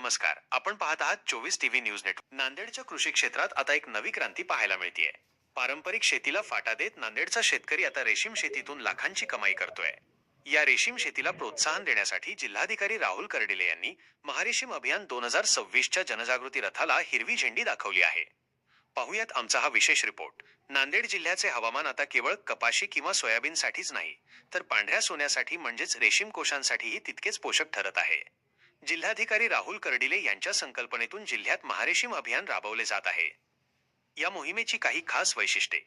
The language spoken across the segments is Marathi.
नमस्कार. आपण पाहत आहात 24 टीव्ही न्यूज नेटवर्क. नांदेडच्या कृषी क्षेत्रात आता एक नवी क्रांती पाहायला मिळतेय. पारंपरिक शेतीला फाटा देत नांदेडचा शेतकरी आता रेशीम शेतीतून लाखांची कमाई करतोय. या रेशीम शेतीला प्रोत्साहन देण्यासाठी जिल्हाधिकारी राहुल कर्डिले यांनी महारेशीम अभियान 2026च्या जनजागृती रथाला हिरवी झेंडी दाखवली आहे. पाहुयात आमचा हा विशेष रिपोर्ट. नांदेड जिल्ह्याचे हवामान आता केवळ कपाशी किंवा सोयाबीनसाठीच नाही, तर पांढऱ्या सोन्यासाठी म्हणजेच रेशीम कोशांसाठीही तितकेच पोषक ठरत आहे. जिल्हाधिकारी राहुल कर्डिले यांच्या संकल्पनेतून जिल्ह्यात महारेशीम अभियान राबवले जात आहे. या मोहिमेची काही खास वैशिष्ट्ये: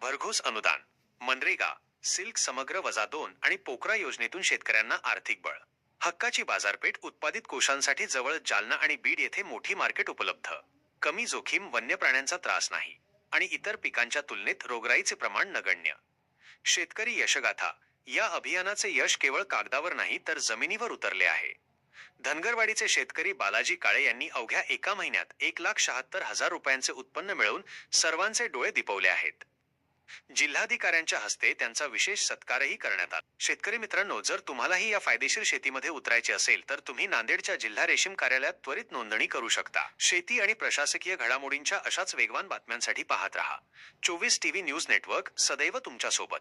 भरघोस अनुदान, मनरेगा, सिल्क समग्र -2 आणि पोकरा योजनेतून शेतकऱ्यांना आर्थिक बळ, हक्काची बाजारपेठ, उत्पादित कोशांसाठी जवळ जालना आणि बीड येथे मोठी मार्केट उपलब्ध, कमी जोखीम, वन्य प्राण्यांचा त्रास नाही आणि इतर पिकांच्या तुलनेत रोगराईचे प्रमाण नगण्य. शेतकरी यशगाथा. या अभियानाचे यश केवळ कागदावर नाही तर जमिनीवर उतरले आहे. धनगरवाडीचे शेतकरी बालाजी काळे यांनी अवघ्या एका महिन्यात 1,76,000 रुपयांचे उत्पन्न मिळवून सर्वांचे डोळे दिपवले आहेत. जिल्हाधिकाऱ्यांच्या हस्ते त्यांचा विशेष सत्कारही करण्यात आला. शेतकरी मित्रांनो, जर तुम्हालाही या फायदेशीर शेतीमध्ये उतरायचे असेल तर तुम्ही नांदेडच्या जिल्हा रेशीम कार्यालयात त्वरित नोंदणी करू शकता. शेती आणि प्रशासकीय घडामोडींच्या अशाच वेगवान बातम्यांसाठी पाहत रहा 24 टीव्ही न्यूज नेटवर्क, सदैव तुमच्या सोबत.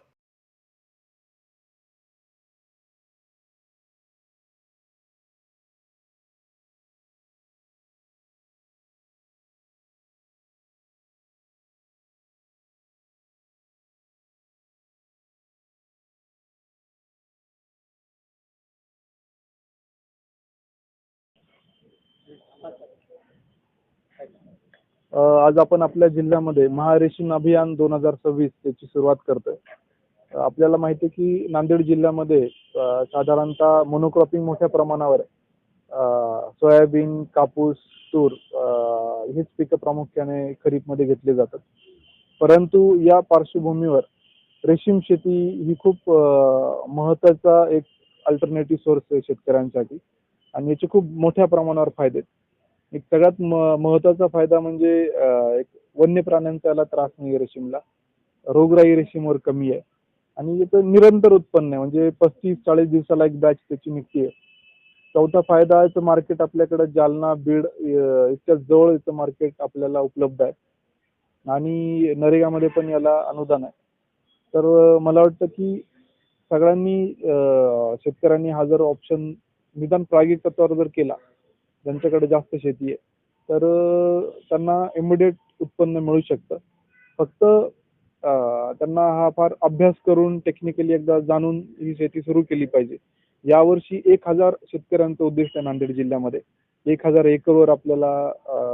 आज आपण आपल्या जिल्ह्यामध्ये महारेशीम अभियान 2026 याची सुरुवात करतोय. आपल्याला माहिती आहे की नांदेड जिल्ह्यामध्ये साधारणतः मोनोक्रॉपिंग मोठ्या प्रमाणावर सोयाबीन, कापूस, तूर हीच पिकं प्रामुख्याने खरीपमध्ये घेतली जातात. परंतु या पार्श्वभूमीवर रेशीम शेती ही खूप महत्त्वाचा एक अल्टरनेटिव्ह सोर्स आहे शेतकऱ्यांसाठी आणि याचे खूप मोठ्या प्रमाणावर फायदे आहेत. एक सगळ्यात महत्त्वाचा फायदा म्हणजे एक वन्य प्राण्यांचा याला त्रास नाही रेशीमला, रोगराई रेशीमवर कमी आहे आणि याचं निरंतर उत्पन्न आहे, म्हणजे 35-40 दिवसाला एक बॅच त्याची निघते. चौथा फायदा याचं मार्केट आपल्याकडे जालना, बीड इतक्या जवळ याचं मार्केट आपल्याला उपलब्ध आहे आणि नरेगामध्ये पण याला अनुदान आहे. तर मला वाटतं की सगळ्यांनी शेतकऱ्यांनी हा जर ऑप्शन निदान प्रायोगिक तत्वावर जर केला, ज्यांच्याकडे जास्त शेती आहे तर त्यांना इमिडिएट उत्पन्न मिळू शकतं. फक्त त्यांना हा फार अभ्यास करून टेक्निकली एकदा जाणून ही शेती सुरू केली पाहिजे. यावर्षी 1,000 शेतकऱ्यांचं उद्दिष्ट आहे नांदेड जिल्ह्यामध्ये. 1,000 एकरवर आपल्याला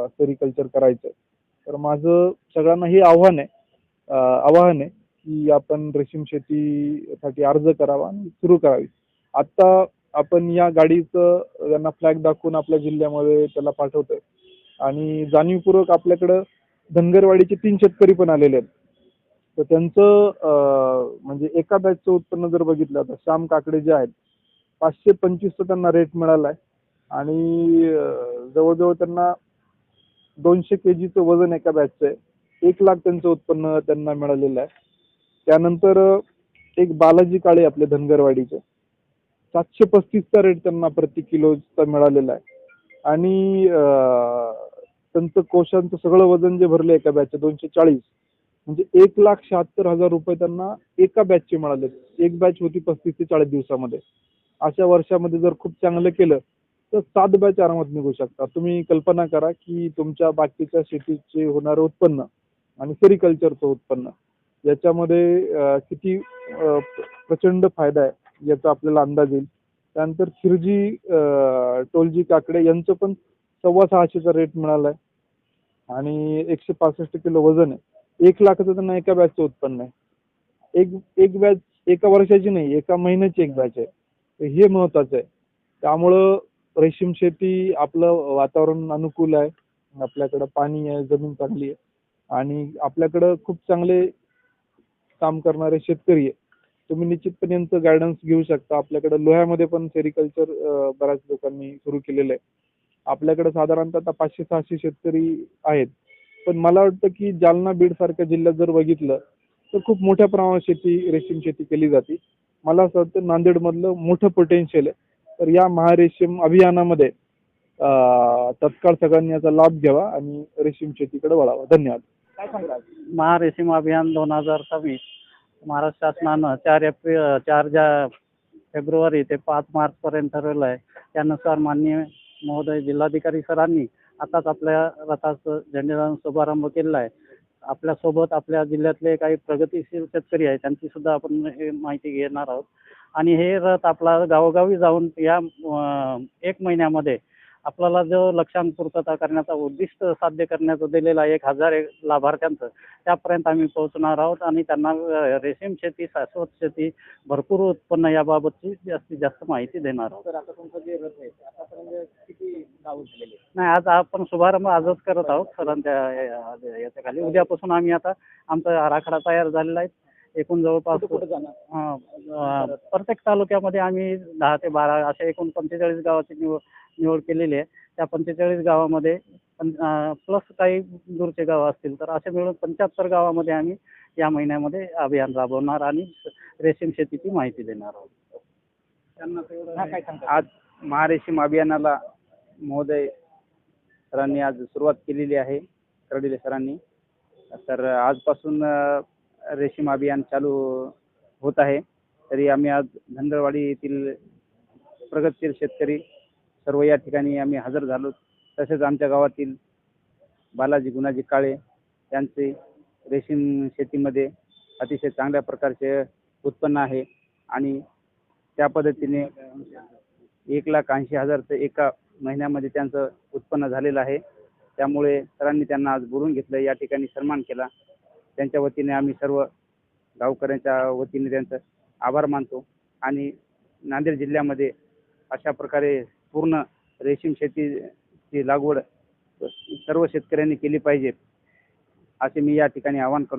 सेरिकल्चर करायचं. तर माझं सगळ्यांना हे आव्हान आहे की आपण रेशीम शेतीसाठी अर्ज करावा आणि सुरू करावी. आता आपण या गाडीचं त्यांना फ्लॅग दाखवून आपल्या जिल्ह्यामध्ये त्याला पाठवतोय आणि जाणीवपूर्वक आपल्याकडं धनगरवाडीचे 3 शेतकरी पण आलेले आहेत. तर त्यांचं म्हणजे एका बॅचचं उत्पन्न जर बघितलं तर श्याम काकडे जे आहेत 525चा त्यांना रेट मिळाला आहे आणि जवळजवळ त्यांना 200 kgचं वजन एका बॅचचं आहे. 1 लाख त्यांचं उत्पन्न त्यांना मिळालेलं आहे. त्यानंतर एक बालाजी काळे आपले धनगरवाडीचे 735चा रेट त्यांना प्रति किलोचा मिळालेला आहे आणि त्यांचं कोशांचं सगळं वजन जे भरले एका बॅचचे 240, म्हणजे 1,76,000 रुपये त्यांना एका बॅचचे मिळाले. एक बॅच होती 35 ते 40 दिवसामध्ये. अशा वर्षामध्ये जर खूप चांगलं केलं तर 7 बॅच आरामात निघू शकतात. तुम्ही कल्पना करा की तुमच्या बाकीच्या शेतीचे होणारं उत्पन्न आणि सेरिकल्चरचं उत्पन्न याच्यामध्ये किती प्रचंड फायदा आहे याचा आपल्याला अंदाज येईल. त्यानंतर खिरजी टोलजी काकडे यांचं पण 625चा रेट मिळाला आहे आणि 165 किलो वजन आहे. 1 लाखाचं त्यांना एका बॅचचं उत्पन्न आहे. एक बॅच एका वर्षाची नाही, एका महिन्याची एक बॅच आहे. हे महत्वाचं आहे. त्यामुळं रेशीम शेती, आपलं वातावरण अनुकूल आहे, आपल्याकडं पाणी आहे, जमीन चांगली आहे आणि आपल्याकडं खूप चांगले काम करणारे शेतकरी आहे. तुम्ही निश्चितपणे यांचं गायडन्स घेऊ शकता. आपल्याकडे लोह्यामध्ये पण सेरिकल्चर बऱ्याच लोकांनी सुरू केलेलं आहे. आपल्याकडे साधारणतः आता 500-600 शेतकरी आहेत. पण मला वाटतं की जालना, बीड सारख्या जिल्ह्यात जर बघितलं तर खूप मोठ्या प्रमाणात रेशीम शेती केली जाते. मला असं वाटतं नांदेडमधलं मोठं पोटेन्शियल आहे. तर या महारेशीम अभियानामध्ये तत्काळ सगळ्यांनी याचा लाभ घ्यावा आणि रेशीम शेतीकडे वळावा. धन्यवाद. काय सांगता? महारेशीम अभियान 2026 महाराष्ट्र शासनानं 4 फेब्रुवारी ते 5 मार्चपर्यंत ठरवलं आहे. त्यानुसार माननीय महोदय जिल्हाधिकारी सरांनी आताच आपल्या रथाचं झेंडेदान शुभारंभ केलेला आहे. आपल्यासोबत आपल्या जिल्ह्यातले काही प्रगतीशील शेतकरी आहेत, त्यांची सुद्धा आपण हे माहिती घेणार आहोत. आणि हे रथ आपला गावोगावी जाऊन या 1 महिन्यामध्ये आपल्याला जो लक्ष्यांक पूर्तता करण्याचा उद्दिष्ट साध्य करण्याचं दिलेला 1,000 लाभार्थ्यांचं त्यापर्यंत आम्ही पोहोचणार आहोत आणि त्यांना रेशीम शेती, शाश्वत शेती, भरपूर उत्पन्न याबाबतची जास्तीत जास्त माहिती देणार आहोत. तर आता तुमचं जे रथ आहे आतापर्यंत किती गाव झालेले? नाही, आज आपण शुभारंभ आजच करत आहोत सरांच्या याच्या खाली. उद्यापासून आम्ही आता आमचा आराखडा तयार झालेला आहे. एकूण जवळपास कुठे जाणार? प्रत्येक तालुक्यामध्ये आम्ही 10 ते 12 अशा एकूण 45 गावाची निवड केलेली आहे. त्या 45 गावामध्ये प्लस काही दूरचे गावं असतील तर असे मिळून 75 गावामध्ये आम्ही या महिन्यामध्ये अभियान राबवणार आणि रेशीम शेतीची माहिती देणार आहोत. काय सांगता? आज महारेशीम अभियानाला महोदय सरांनी आज सुरुवात केलेली आहे, कर्डिले सरांनी. तर आजपासून रेशीम अभियान चालू होत आहे. तरी आम्ही आज धनगरवाडी येथील प्रगतशील शेतकरी सर्व या ठिकाणी आम्ही हजर झालो. तसेच आमच्या गावातील बालाजी गुणाजी काळे यांचे रेशीम शेतीमध्ये अतिशय चांगल्या प्रकारचे उत्पन्न आहे आणि त्या पद्धतीने 1,80,000 एका महिन्यामध्ये त्यांचं उत्पन्न झालेलं आहे. त्यामुळे सरांनी त्यांना आज बोलून घेतलं, या ठिकाणी सन्मान केला. त्यांच्या वतीने आम्ही सर्व गावकऱ्यांच्या वतीने त्यांचं आभार मानतो आणि नांदेड जिल्ह्यामध्ये अशा प्रकारे पूर्ण रेशीम शेतीची लागवड सर्व शेतकऱ्यांनी केली पाहिजे असे मी या ठिकाणी आवाहन करतो.